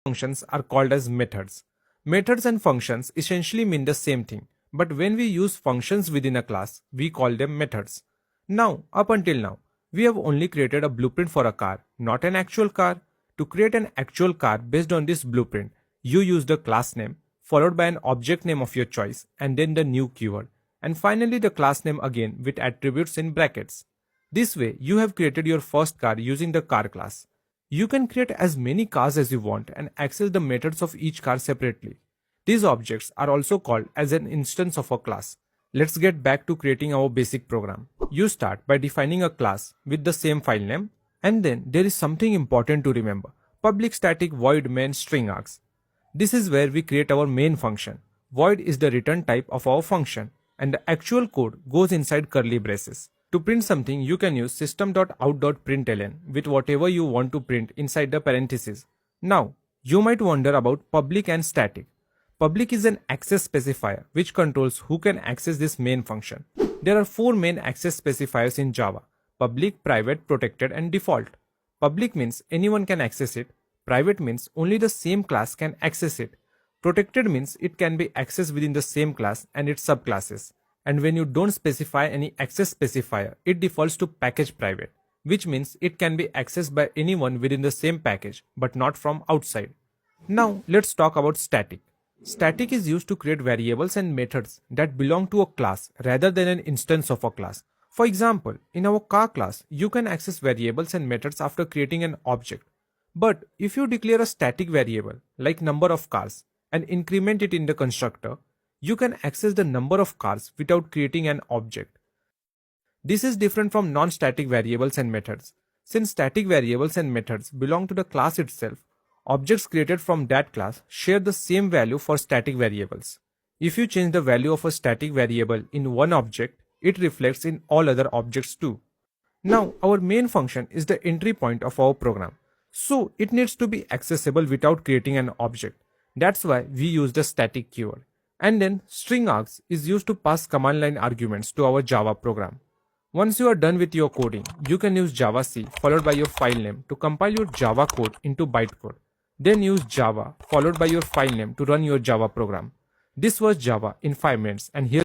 Functions are called as methods. Methods and functions essentially mean the same thing, but when we use functions within a class, we call them methods. Now, up until now, we have only created a blueprint for a car, not an actual car. To create an actual car based on this blueprint, you use the class name, followed by an object name of your choice, and then the new keyword, and finally the class name again with attributes in brackets. This way, you have created your first car using the car class. You can create as many cars as you want and access the methods of each car separately. These objects are also called as an instance of a class. Let's get back to creating our basic program. You start by defining a class with the same file name, and then there is something important to remember. Public static void main string args. This is where we create our main function. Void is the return type of our function, and the actual code goes inside curly braces. To print something, you can use system.out.println with whatever you want to print inside the parentheses. Now, you might wonder about public and static. Public is an access specifier which controls who can access this main function. There are 4 main access specifiers in Java: public, private, protected, and default. Public means anyone can access it. Private means only the same class can access it. Protected means it can be accessed within the same class and its subclasses. And when you don't specify any access specifier, it defaults to package private, which means it can be accessed by anyone within the same package, but not from outside. Now, let's talk about static. Static is used to create variables and methods that belong to a class rather than an instance of a class. For example, in our car class, you can access variables and methods after creating an object. But if you declare a static variable, like number of cars, and increment it in the constructor, you can access the number of cars without creating an object. This is different from non-static variables and methods. Since static variables and methods belong to the class itself, objects created from that class share the same value for static variables. If you change the value of a static variable in one object, it reflects in all other objects too. Now, our main function is the entry point of our program, so it needs to be accessible without creating an object. That's why we use the static keyword. And then string args is used to pass command line arguments to our Java program. Once you are done with your coding, you can use javac followed by your file name to compile your Java code into bytecode. Then use Java followed by your file name to run your Java program. This was Java in 5 minutes, and here